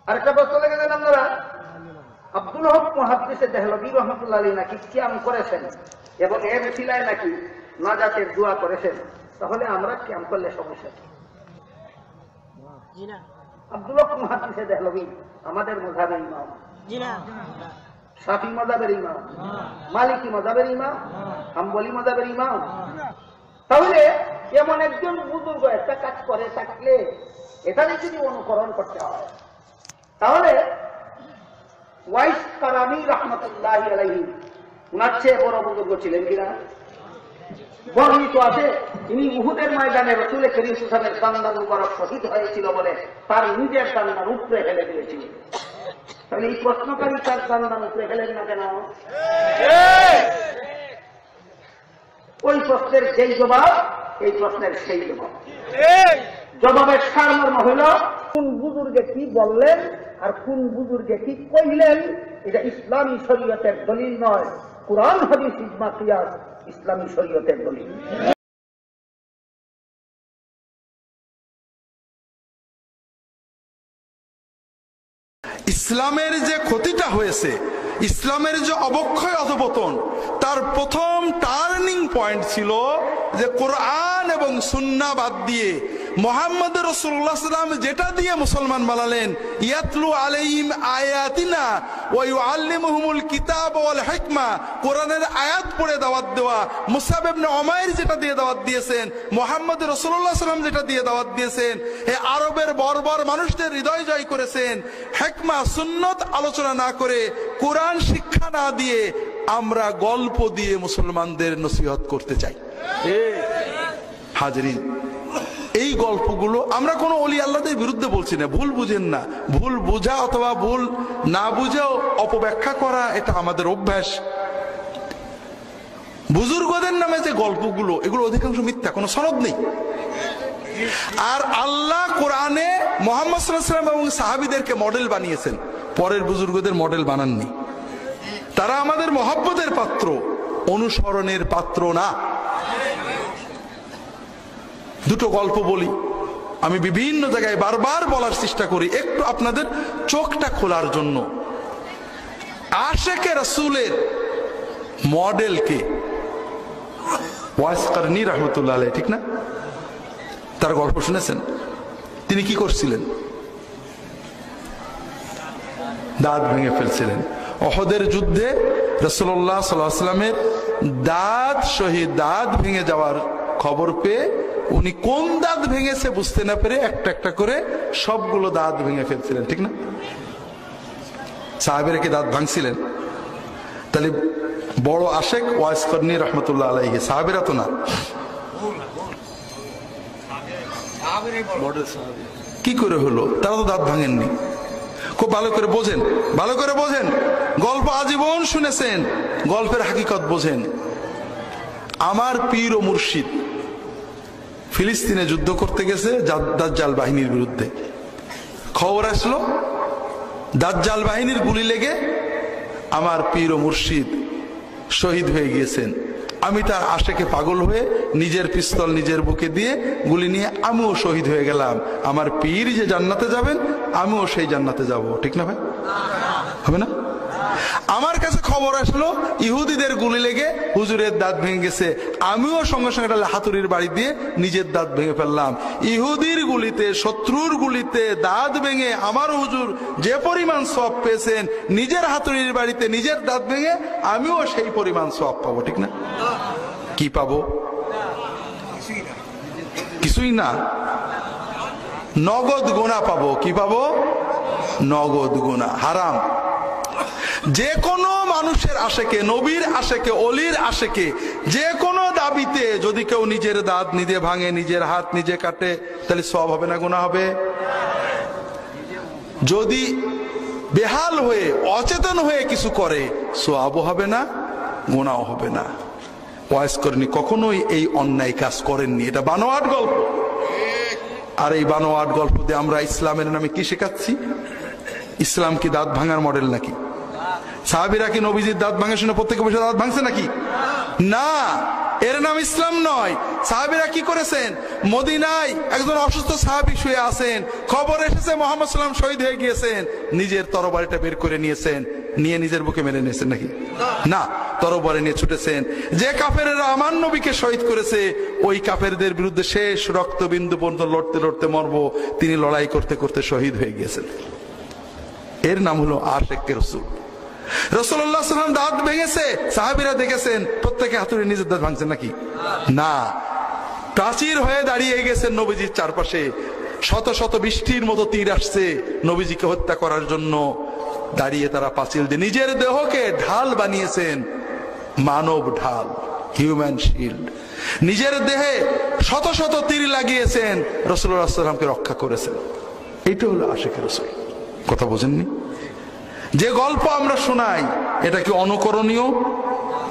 আরেকটা প্রশ্ন লেগেছেন আপনারা, আব্দুল হক মুহাদ্দিসে দেহলভী রহমতুল্লাহ আলাইহি নাকি কিয়াম করেছেন এবং এর উসিলায় নাকি নাজাতের দোয়া করেছেন, তাহলে আমরা কিয়াম করলে সমস্যা কি? আব্দুল হক মুহাদ্দিসে দেহলভী আমাদের মাযহাবের ইমাম, শাফি মাযহাবের ইমাম, মালিকি মাযহাবের ইমাম, হাম্বলি মাযহাবের ইমাম। তাহলে এমন একজন বুজুর্গ একটা কাজ করে থাকলে এখানে যদি অনুকরণ করতে হয়, তাহলে ওয়াইস কারানী রাহমাতুল্লাহি আলাইহি উনার চেয়ে বড় বুজুর্গ ছিলেন কিনা? বর্ণিত আছে তিনি উহুদের ময়দানে রাসূল করিম সাল্লাল্লাহু আলাইহি ওয়াসাল্লামের দান্দান মুবারক শহীদ হয়েছিল বলে তার নিজের দান্দান উপরে ফেলে দিয়েছিল। তাহলে এই প্রশ্নকারী তার দান্দান উপরে ফেলেন না কেন? ওই প্রশ্নের যেই জবাব, এই প্রশ্নের সেই জবাব। জবাবের সারমর্ম হল কোন বুজুর্গে কি বললেন আর কোন বুজুর্গে কি কইলেন, এটা ইসলামী শরীয়তের দলিল নয়, কুরআন হাদিস ইজমা কিয়াস ইসলামী শরীয়তের দলিল। ইসলামের যে ক্ষতিটা হয়েছে, ইসলামের যে অবক্ষয় অধপতন, তার প্রথম টার্নিং পয়েন্ট ছিল যে কোরআন এবং সুন্নাহ বাদ দিয়ে মুহাম্মদ রাসূলুল্লাহ সাল্লাল্লাহু আলাইহি ওয়াসাল্লাম যেটা দিয়ে মুসলমান বানালেন, ইয়াতলু আলাইহিম আয়াতিনা ওয়া ইউআল্লিমুহুমুল কিতাব ওয়াল হিকমা, কোরআনের আয়াত পড়ে দাওয়াত দেওয়া। মুসআব ইবনে উমাইর যেটা দিয়ে দাওয়াত দিয়েছেন, মুহাম্মদ রাসূলুল্লাহ সাল্লাল্লাহু আলাইহি ওয়াসাল্লাম যেটা দিয়ে দাওয়াত দিয়েছেন, এই আরবের বর্বর মানুষদের হৃদয় জয় করেছেন। হিকমা সুন্নাত আলোচনা না করে, কোরআন শিক্ষা না দিয়ে আমরা গল্প দিয়ে মুসলমানদের নসিহত করতে চাই। হাজরিন, এই গল্পগুলো আমরা কোনো ওলি আল্লাহদের বিরুদ্ধে বলছি না, ভুল বুঝেন না। ভুল বোঝা অথবা ভুল না বুঝেও অপব্যাখ্যা করা এটা আমাদের অভ্যাস। বুজুর্গদের নামে যে গল্পগুলো, এগুলো অধিকাংশ মিথ্যা, কোনো সনদ নেই। আর আল্লাহ কোরআনে মুহাম্মদ সাল্লাল্লাহু আলাইহি ওয়াসাল্লাম এবং সাহাবীদেরকে মডেল বানিয়েছেন, পরের বুজুর্গদের মডেল বানাননি। তারা আমাদের মহব্বতের পাত্র, অনুসরণের পাত্র না। দুটো গল্প বলি, আমি বিভিন্ন জায়গায় বারবার বলার চেষ্টা করি একটু আপনাদের চোখটা খোলার জন্য। আশেকে রাসূলের মডেলকে ওয়াইস কারনী রাহমাতুল্লাহ আলাইহি, ঠিক না? তার গল্প শুনেছেন? তিনি কি করছিলেন? দাঁত ভেঙে ফেলছিলেন। উহুদের যুদ্ধে রাসূলুল্লাহ সাল্লাল্লাহু আলাইহি ওয়াসাল্লামের দাঁত ভেঙে যাওয়ার খবর পেয়ে উনি কোন দাঁত ভেঙেছে বুঝতে না পেরে একটা একটা করে সবগুলো দাঁত ভেঙে ফেলছিলেন, ঠিক না? সাহাবীরা কি দাঁত ভাঙছিলেন? তাহলে বড় আশেক ওয়াইস কারনী রাহমাতুল্লাহ আলাইহি, সাহাবীরা তো না। কি করে হলো? তারা তো দাঁত ভাঙেননি। খুব ভালো করে বোঝেন, ভালো করে বোঝেন। গল্প আজীবন শুনেছেন, গল্পের হাকিকত বোঝেন। আমার পীর ও মুর্শিদ ফিলিস্তিনে যুদ্ধ করতে গেছে দাজ্জাল বাহিনীর বিরুদ্ধে। খবর আসলো দাজ্জাল বাহিনীর গুলি লেগে আমার পীর ও মুর্শিদ শহীদ হয়ে গিয়েছেন। আমি তার আশেকে পাগল হয়ে নিজের পিস্তল নিজের বুকে দিয়ে গুলি নিয়ে আমিও শহীদ হয়ে গেলাম। আমার পীর যে জান্নাতে যাবেন, আমিও সেই জান্নাতে যাব, ঠিক না ভাই? হবে না? আমার কাছে খবর আসলো ইহুদিদের গুলি লেগে হুজুরের দাঁত ভেঙে গেছে, আমিও সঙ্গে সঙ্গে হাতুড়ির বাড়ি দিয়ে নিজের দাঁত ভেঙে ফেললাম। ইহুদির গুলিতে, শত্রুর গুলিতে দাঁত ভেঙে আমার হুজুর যে পরিমাণ সওয়াব পেয়েছেন, নিজের হাতুড়ির বাড়িতে নিজের দাঁত ভেঙে আমিও সেই পরিমাণ সওয়াব পাবো, ঠিক না? কি পাবো? কিছুই না, নগদ গুনাহ পাবো। কি পাবো? নগদ গুনাহ, হারাম। যে কোনো মানুষের আশেকে, নবীর আশেকে, অলির আশেকে, যে কোনো দাবিতে যদি কেউ নিজের দাঁত নিজে ভাঙে, নিজের হাত নিজে কাটে, তাহলে সওয়াব হবে না গুনাহ হবে? যদি বেহাল হয়ে অচেতন হয়ে কিছু করে, সওয়াবও হবে না, গুনাহও হবে না। ওয়াইস করেনি, কখনোই এই অন্যায় কাজ করেননি। এটা বানোয়াট গল্প। আর এই বানোয়াট গল্প দিয়ে আমরা ইসলামের নামে কি শেখাচ্ছি? ইসলাম কি দাঁত ভাঙার মডেল নাকি? সাহাবীরা কি নবীজির দাঁত ভাঙা শুনে প্রত্যেকে বসে দাঁত ভাঙছে নাকি? না, এর নাম ইসলাম নয়। সাহাবীরা কি করেছেন, মদিনায় একজন অসুস্থ সাহাবী শুয়ে আছেন, খবর এসেছে মুহাম্মদ সাল্লাল্লাহু আলাইহি ওয়াসাল্লাম শহীদ হয়ে গিয়েছেন, নিজের তরবারিটা বের করে নিয়েছেন, নিয়ে নিজের বুকে মেরে নিয়েছেন নাকি? না, তরবারি নিয়ে ছুটেছেন। যে কাফেররা আমার নবীকে শহীদ করেছে, ওই কাফেরদের বিরুদ্ধে শেষ রক্তবিন্দু পর্যন্ত লড়তে লড়তে মরবো, তিনি লড়াই করতে করতে শহীদ হয়ে গিয়েছেন। এর নাম হলো আশিক রাসূল। রাসূলুল্লাহ সাল্লাল্লাহু আলাইহি ওয়াসাল্লাম দাঁত ভেঙেছে, সাহাবীরা দেখেছেন, প্রত্যেকে হাতুড়ে নিজের দাঁত ভাঙছেন নাকি? না, প্রাচীর হয়ে দাঁড়িয়ে গেছেন নবীজির চারপাশে, শত শত বৃষ্টির মতো তীর আসছে নবীজিকে হত্যা করার জন্য। দাঁড়িয়ে তারা পাঁচিল দিয়ে নিজের দেহকে ঢাল বানিয়েছেন, মানব ঢাল, হিউম্যান শিল্ড। নিজের দেহে শত শত তীর লাগিয়েছেন, রাসূলুল্লাহ সাল্লাল্লাহু আলাইহি ওয়াসাল্লামকে রক্ষা করেছেন। এইটা হলো আশিক রাসূল। কথা বোঝেননি? যে গল্প আমরা শোনাই, এটা কি অনুকরণীয়?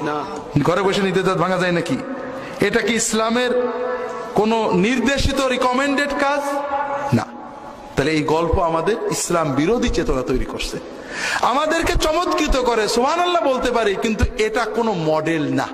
না। ঘরে বসে নিজের দাঁত ভাঙা যায় নাকি? এটা কি ইসলামের কোন নির্দেশিত রিকমেন্ডেড কাজ? না। তাহলে এই গল্প আমাদের ইসলাম বিরোধী চেতনা তৈরি করছে, আমাদেরকে চমৎকৃত করে, সুবহানাল্লাহ বলতে পারি, কিন্তু এটা কোনো মডেল না।